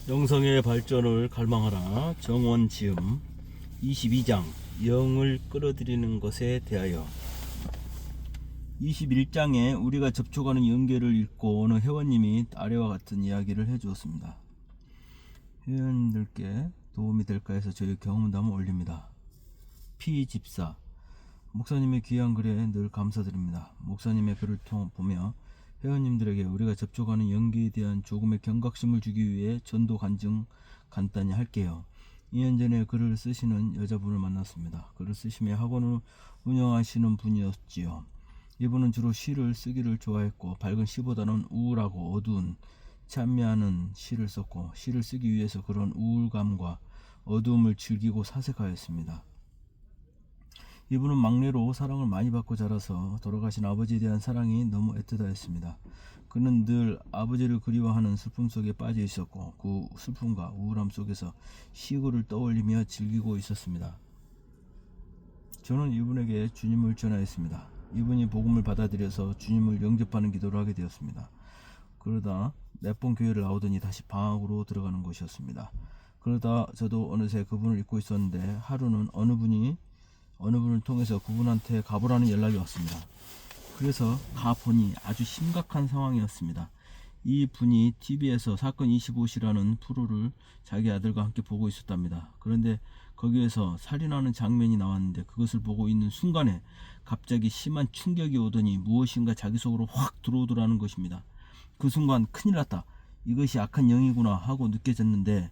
영성의 발전을 갈망하라. 정원지음 22장 영을 끌어들이는 것에 대하여. 21장에 우리가 접촉하는 연계를 읽고 어느 회원님이 아래와 같은 이야기를 해주었습니다. 회원님들께 도움이 될까 해서 저희 경험담을 올립니다. 피집사 목사님의 귀한 글에 늘 감사드립니다. 목사님의 글을 보며 회원님들에게 우리가 접촉하는 연기에 대한 조금의 경각심을 주기 위해 전도 간증 간단히 할게요. 2년 전에 글을 쓰시는 여자분을 만났습니다. 글을 쓰시며 학원을 운영하시는 분이었지요. 이분은 주로 시를 쓰기를 좋아했고 밝은 시보다는 우울하고 어두운 찬미하는 시를 썼고, 시를 쓰기 위해서 그런 우울감과 어두움을 즐기고 사색하였습니다. 이분은 막내로 사랑을 많이 받고 자라서 돌아가신 아버지에 대한 사랑이 너무 애틋하였습니다. 그는 늘 아버지를 그리워하는 슬픔 속에 빠져 있었고, 그 슬픔과 우울함 속에서 시구를 떠올리며 즐기고 있었습니다. 저는 이분에게 주님을 전하였습니다. 이분이 복음을 받아들여서 주님을 영접하는 기도를 하게 되었습니다. 그러다 몇 번 교회를 나오더니 다시 방학으로 들어가는 것이었습니다. 그러다 저도 어느새 그분을 잊고 있었는데, 하루는 어느 분을 통해서 그분한테 가보라는 연락이 왔습니다. 그래서 가보니 아주 심각한 상황이었습니다. 이 분이 TV에서 사건 25시라는 프로를 자기 아들과 함께 보고 있었답니다. 그런데 거기에서 살인하는 장면이 나왔는데, 그것을 보고 있는 순간에 갑자기 심한 충격이 오더니 무엇인가 자기 속으로 확 들어오더라는 것입니다. 그 순간 큰일 났다, 이것이 악한 영이구나 하고 느껴졌는데,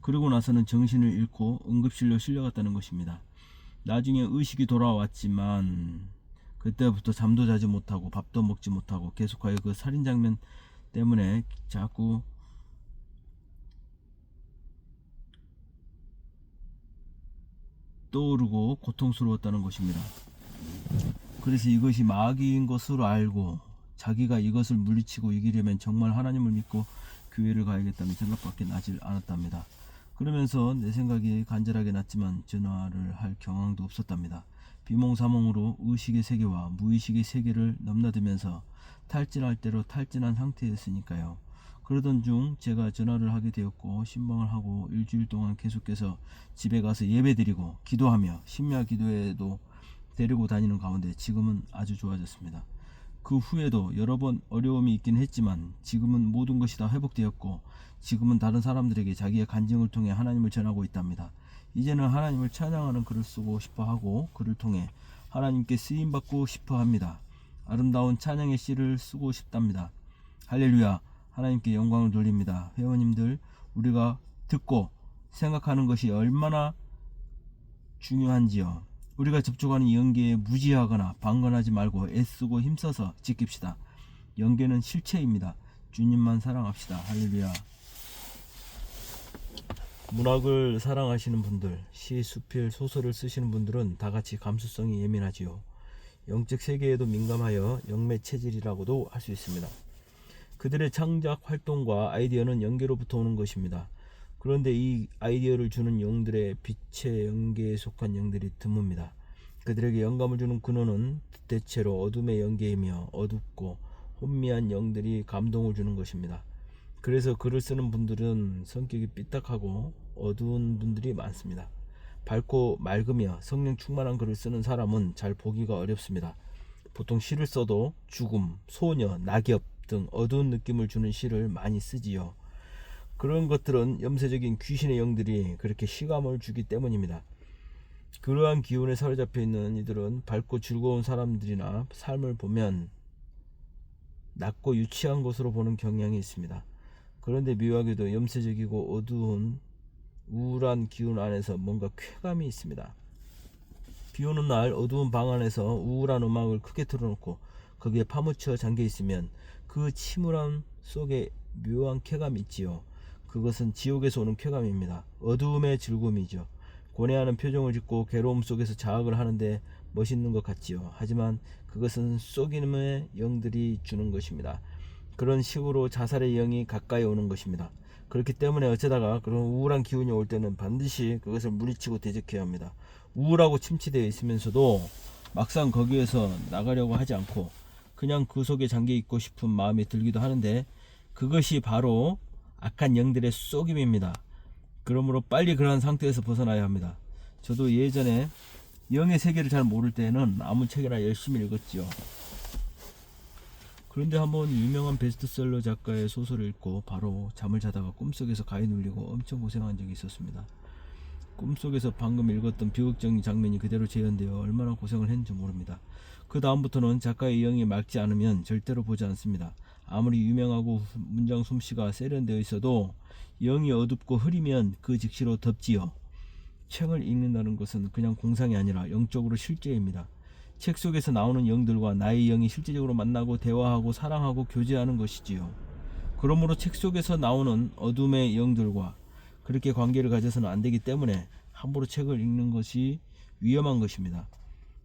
그러고 나서는 정신을 잃고 응급실로 실려갔다는 것입니다. 나중에 의식이 돌아왔지만 그때부터 잠도 자지 못하고 밥도 먹지 못하고 계속하여 그 살인 장면 때문에 자꾸 떠오르고 고통스러웠다는 것입니다. 그래서 이것이 마귀인 것으로 알고 자기가 이것을 물리치고 이기려면 정말 하나님을 믿고 교회를 가야겠다는 생각밖에 나질 않았답니다. 그러면서 내 생각이 간절하게 났지만 전화를 할 경황도 없었답니다. 비몽사몽으로 의식의 세계와 무의식의 세계를 넘나들면서 탈진할 대로 탈진한 상태였으니까요. 그러던 중 제가 전화를 하게 되었고, 신방을 하고 일주일 동안 계속해서 집에 가서 예배드리고 기도하며 심야 기도에도 데리고 다니는 가운데 지금은 아주 좋아졌습니다. 그 후에도 여러 번 어려움이 있긴 했지만 지금은 모든 것이 다 회복되었고, 지금은 다른 사람들에게 자기의 간증을 통해 하나님을 전하고 있답니다. 이제는 하나님을 찬양하는 글을 쓰고 싶어 하고, 그를 통해 하나님께 쓰임받고 싶어 합니다. 아름다운 찬양의 시를 쓰고 싶답니다. 할렐루야, 하나님께 영광을 돌립니다. 회원님들, 우리가 듣고 생각하는 것이 얼마나 중요한지요. 우리가 접촉하는 연계에 무지하거나 방관하지 말고 애쓰고 힘써서 지킵시다. 연계는 실체입니다. 주님만 사랑합시다. 할렐루야. 문학을 사랑하시는 분들, 시, 수필, 소설을 쓰시는 분들은 다같이 감수성이 예민하지요. 영적 세계에도 민감하여 영매 체질이라고도 할 수 있습니다. 그들의 창작 활동과 아이디어는 연계로부터 오는 것입니다. 그런데 이 아이디어를 주는 영들의 빛의 연계에 속한 영들이 드뭅니다. 그들에게 영감을 주는 근원은 대체로 어둠의 연계이며, 어둡고 혼미한 영들이 감동을 주는 것입니다. 그래서 글을 쓰는 분들은 성격이 삐딱하고 어두운 분들이 많습니다. 밝고 맑으며 성령 충만한 글을 쓰는 사람은 잘 보기가 어렵습니다. 보통 시를 써도 죽음, 소녀, 낙엽 등 어두운 느낌을 주는 시를 많이 쓰지요. 그런 것들은 염세적인 귀신의 영들이 그렇게 시감을 주기 때문입니다. 그러한 기운에 사로잡혀 있는 이들은 밝고 즐거운 사람들이나 삶을 보면 낮고 유치한 것으로 보는 경향이 있습니다. 그런데 묘하게도 염세적이고 어두운 우울한 기운 안에서 뭔가 쾌감이 있습니다. 비 오는 날 어두운 방 안에서 우울한 음악을 크게 틀어놓고 거기에 파묻혀 잠겨 있으면 그 침울함 속에 묘한 쾌감이 있지요. 그것은 지옥에서 오는 쾌감입니다. 어두움의 즐거움이죠. 고뇌하는 표정을 짓고 괴로움 속에서 자학을 하는데 멋있는 것 같지요. 하지만 그것은 속임의 영들이 주는 것입니다. 그런 식으로 자살의 영이 가까이 오는 것입니다. 그렇기 때문에 어쩌다가 그런 우울한 기운이 올 때는 반드시 그것을 물리치고 대적해야 합니다. 우울하고 침체되어 있으면서도 막상 거기에서 나가려고 하지 않고 그냥 그 속에 잠겨 있고 싶은 마음이 들기도 하는데, 그것이 바로 악한 영들의 속임입니다. 그러므로 빨리 그러한 상태에서 벗어나야 합니다. 저도 예전에 영의 세계를 잘 모를 때는 아무 책이나 열심히 읽었지요. 그런데 한번 유명한 베스트셀러 작가의 소설을 읽고 바로 잠을 자다가 꿈속에서 가위 눌리고 엄청 고생한 적이 있었습니다. 꿈속에서 방금 읽었던 비극적인 장면이 그대로 재현되어 얼마나 고생을 했는지 모릅니다. 그 다음부터는 작가의 영이 맑지 않으면 절대로 보지 않습니다. 아무리 유명하고 문장 솜씨가 세련되어 있어도 영이 어둡고 흐리면 그 즉시로 덮지요. 책을 읽는다는 것은 그냥 공상이 아니라 영적으로 실제입니다. 책 속에서 나오는 영들과 나의 영이 실제적으로 만나고 대화하고 사랑하고 교제하는 것이지요. 그러므로 책 속에서 나오는 어둠의 영들과 그렇게 관계를 가져서는 안 되기 때문에 함부로 책을 읽는 것이 위험한 것입니다.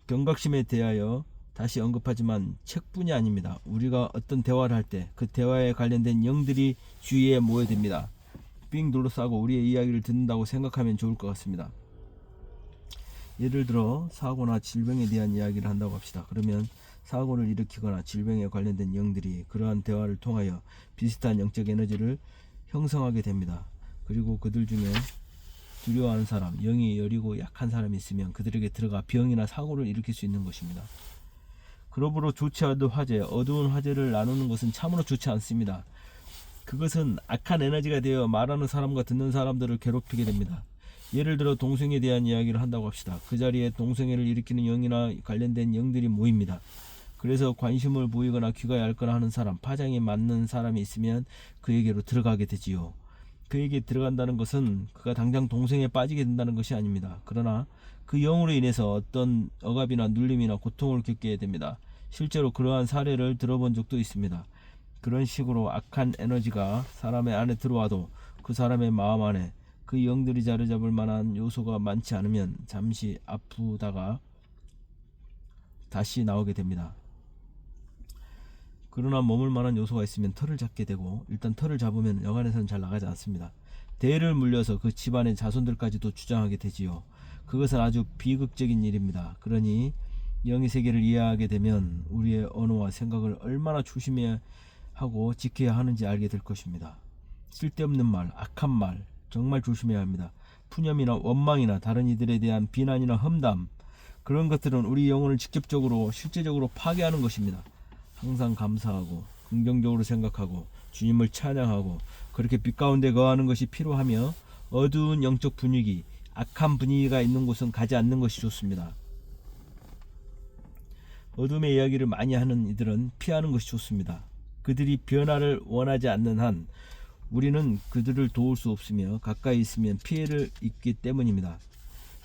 경각심에 대하여 다시 언급하지만 책뿐이 아닙니다. 우리가 어떤 대화를 할 때 그 대화에 관련된 영들이 주위에 모여듭니다. 삥 둘러싸고 우리의 이야기를 듣는다고 생각하면 좋을 것 같습니다. 예를 들어 사고나 질병에 대한 이야기를 한다고 합시다. 그러면 사고를 일으키거나 질병에 관련된 영들이 그러한 대화를 통하여 비슷한 영적 에너지를 형성하게 됩니다. 그리고 그들 중에 두려워하는 사람, 영이 여리고 약한 사람이 있으면 그들에게 들어가 병이나 사고를 일으킬 수 있는 것입니다. 그러므로 좋지 않은 화제, 어두운 화제를 나누는 것은 참으로 좋지 않습니다. 그것은 악한 에너지가 되어 말하는 사람과 듣는 사람들을 괴롭히게 됩니다. 예를 들어 동성애에 대한 이야기를 한다고 합시다. 그 자리에 동성애를 일으키는 영이나 관련된 영들이 모입니다. 그래서 관심을 보이거나 귀가 얇거나 하는 사람, 파장이 맞는 사람이 있으면 그에게로 들어가게 되지요. 그에게 들어간다는 것은 그가 당장 동성애에 빠지게 된다는 것이 아닙니다. 그러나 그 영으로 인해서 어떤 억압이나 눌림이나 고통을 겪게 됩니다. 실제로 그러한 사례를 들어본 적도 있습니다. 그런 식으로 악한 에너지가 사람의 안에 들어와도 그 사람의 마음 안에 그 영들이 자리 잡을 만한 요소가 많지 않으면 잠시 아프다가 다시 나오게 됩니다. 그러나 머물 만한 요소가 있으면 털을 잡게 되고 일단 털을 잡으면 여간에서는 잘 나가지 않습니다. 대를 물려서 그 집안의 자손들까지도 주장하게 되지요. 그것은 아주 비극적인 일입니다. 그러니 영의 세계를 이해하게 되면 우리의 언어와 생각을 얼마나 조심해야 하고 지켜야 하는지 알게 될 것입니다. 쓸데없는 말, 악한 말 정말 조심해야 합니다. 푸념이나 원망이나 다른 이들에 대한 비난이나 험담, 그런 것들은 우리 영혼을 직접적으로 실제적으로 파괴하는 것입니다. 항상 감사하고 긍정적으로 생각하고 주님을 찬양하고 그렇게 빛 가운데 거하는 것이 필요하며 어두운 영적 분위기, 악한 분위기가 있는 곳은 가지 않는 것이 좋습니다. 어둠의 이야기를 많이 하는 이들은 피하는 것이 좋습니다. 그들이 변화를 원하지 않는 한 우리는 그들을 도울 수 없으며 가까이 있으면 피해를 입기 때문입니다.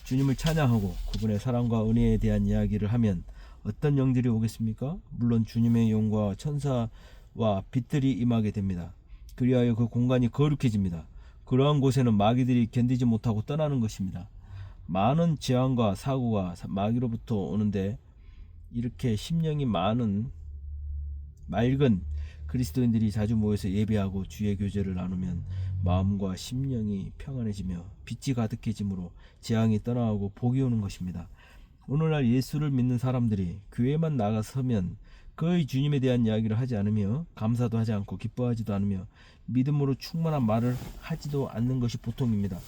주님을 찬양하고 그분의 사랑과 은혜에 대한 이야기를 하면 어떤 영들이 오겠습니까? 물론 주님의 영과 천사와 빛들이 임하게 됩니다. 그리하여 그 공간이 거룩해집니다. 그러한 곳에는 마귀들이 견디지 못하고 떠나는 것입니다. 많은 재앙과 사고가 마귀로부터 오는데 이렇게 심령이 많은 맑은 그리스도인들이 자주 모여서 예배하고 주의 교제를 나누면 마음과 심령이 평안해지며 빛이 가득해지므로 재앙이 떠나가고 복이 오는 것입니다. 오늘날 예수를 믿는 사람들이 교회만 나가서면 거의 주님에 대한 이야기를 하지 않으며 감사도 하지 않고 기뻐하지도 않으며 믿음으로 충만한 말을 하지도 않는 것이 보통입니다.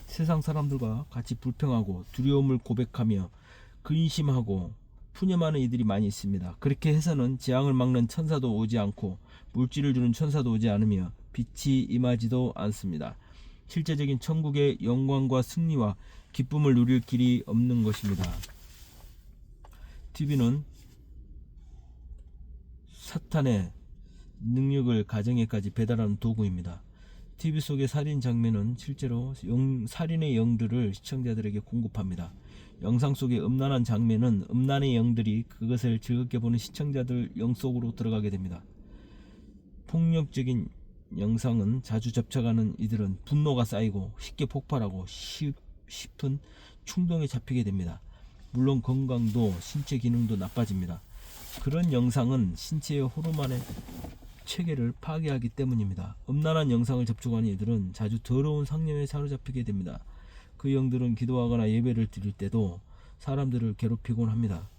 세상 사람들과 같이 불평하고 두려움을 고백하며 근심하고 푸념하는 이들이 많이 있습니다. 그렇게 해서는 재앙을 막는 천사도 오지 않고 물질을 주는 천사도 오지 않으며 빛이 임하지도 않습니다. 실제적인 천국의 영광과 승리와 기쁨을 누릴 길이 없는 것입니다. TV는 사탄의 능력을 가정에까지 배달하는 도구입니다. TV 속의 살인 장면은 실제로 살인의 영들을 시청자들에게 공급합니다. 영상 속의 음란한 장면은 음란의 영들이 그것을 즐겁게 보는 시청자들 영 속으로 들어가게 됩니다. 폭력적인 영상은 자주 접촉하는 이들은 분노가 쌓이고 쉽게 폭발하고 싶은 충동에 잡히게 됩니다. 물론 건강도 신체 기능도 나빠집니다. 그런 영상은 신체의 호르몬의 체계를 파괴하기 때문입니다. 음란한 영상을 접촉하는 이들은 자주 더러운 상념에 사로잡히게 됩니다. 그 영들은 기도하거나 예배를 드릴 때도 사람들을 괴롭히곤 합니다.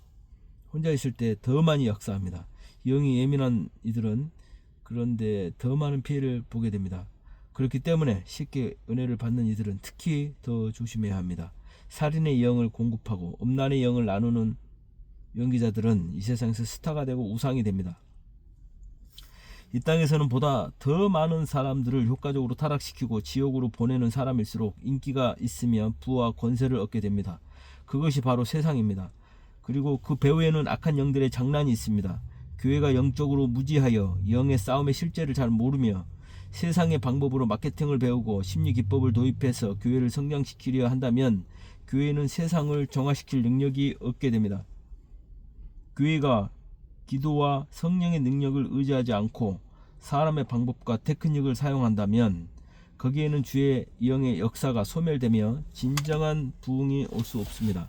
혼자 있을 때 더 많이 역사합니다. 영이 예민한 이들은 그런데 더 많은 피해를 보게 됩니다. 그렇기 때문에 쉽게 은혜를 받는 이들은 특히 더 조심해야 합니다. 살인의 영을 공급하고 음란의 영을 나누는 연기자들은 이 세상에서 스타가 되고 우상이 됩니다. 이 땅에서는 보다 더 많은 사람들을 효과적으로 타락시키고 지옥으로 보내는 사람일수록 인기가 있으며 부와 권세를 얻게 됩니다. 그것이 바로 세상입니다. 그리고 그 배후에는 악한 영들의 장난이 있습니다. 교회가 영적으로 무지하여 영의 싸움의 실제를 잘 모르며 세상의 방법으로 마케팅을 배우고 심리 기법을 도입해서 교회를 성장시키려 한다면 교회는 세상을 정화시킬 능력이 없게 됩니다. 교회가 기도와 성령의 능력을 의지하지 않고 사람의 방법과 테크닉을 사용한다면 거기에는 주의 영의 역사가 소멸되며 진정한 부흥이 올 수 없습니다.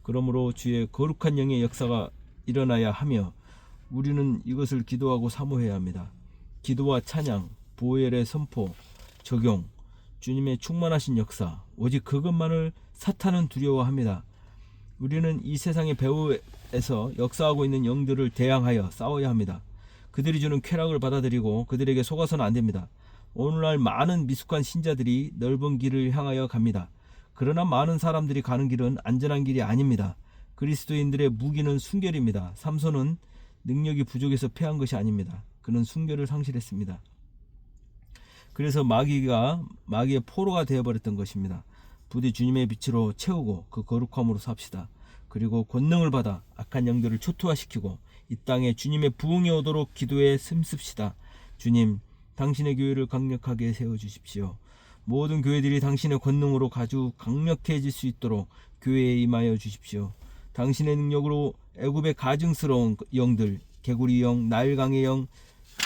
그러므로 주의 거룩한 영의 역사가 일어나야 하며 우리는 이것을 기도하고 사모해야 합니다. 기도와 찬양, 보혈의 선포, 적용, 주님의 충만하신 역사, 오직 그것만을 사탄은 두려워합니다. 우리는 이 세상의 배후에서 역사하고 있는 영들을 대항하여 싸워야 합니다. 그들이 주는 쾌락을 받아들이고 그들에게 속아서는 안 됩니다. 오늘날 많은 미숙한 신자들이 넓은 길을 향하여 갑니다. 그러나 많은 사람들이 가는 길은 안전한 길이 아닙니다. 그리스도인들의 무기는 순결입니다. 삼손은 능력이 부족해서 패한 것이 아닙니다. 그는 순결을 상실했습니다. 그래서 마귀의 포로가 되어버렸던 것입니다. 부디 주님의 빛으로 채우고 그 거룩함으로 삽시다. 그리고 권능을 받아 악한 영들을 초토화시키고 이 땅에 주님의 부흥이 오도록 기도에 힘씁시다. 주님, 당신의 교회를 강력하게 세워주십시오. 모든 교회들이 당신의 권능으로 아주 강력해질 수 있도록 교회에 임하여 주십시오. 당신의 능력으로 애굽의 가증스러운 영들, 개구리 영, 나일강의 영,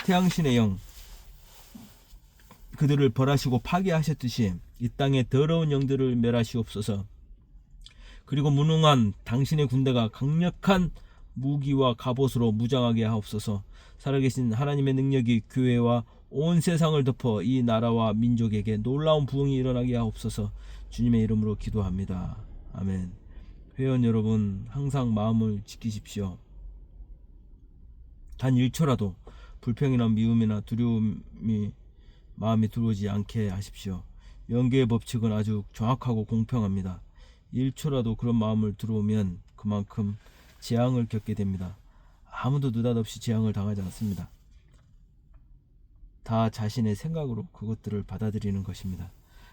태양신의 영, 그들을 벌하시고 파괴하셨듯이 이 땅의 더러운 영들을 멸하시옵소서. 그리고 무능한 당신의 군대가 강력한 무기와 갑옷으로 무장하게 하옵소서. 살아계신 하나님의 능력이 교회와 온 세상을 덮어 이 나라와 민족에게 놀라운 부흥이 일어나게 하옵소서. 주님의 이름으로 기도합니다. 아멘. 회원 여러분, 항상 마음을 지키십시오. 단 1초라도 불평이나 미움이나 두려움이 마음에 들어오지 않게 하십시오. 영계의 법칙은 아주 정확하고 공평합니다. 1초라도 그런 마음을 들어오면 그만큼 재앙을 겪게 됩니다. 아무도 느닷없이 재앙을 당하지 않습니다. 다 자신의 생각으로 그것들을 받아들이는 것입니다.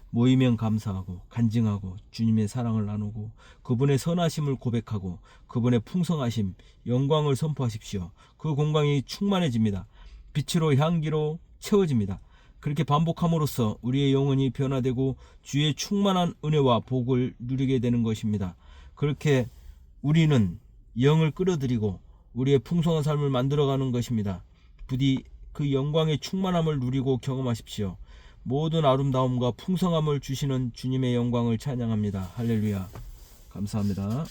모이면 감사하고 간증하고 주님의 사랑을 나누고 그분의 선하심을 고백하고 그분의 풍성하심, 영광을 선포하십시오. 그 공간이 충만해집니다. 빛으로 향기로 채워집니다. 그렇게 반복함으로써 우리의 영혼이 변화되고 주의 충만한 은혜와 복을 누리게 되는 것입니다. 그렇게 우리는 영을 끌어들이고 우리의 풍성한 삶을 만들어가는 것입니다. 부디 그 영광의 충만함을 누리고 경험하십시오. 모든 아름다움과 풍성함을 주시는 주님의 영광을 찬양합니다. 할렐루야. 감사합니다.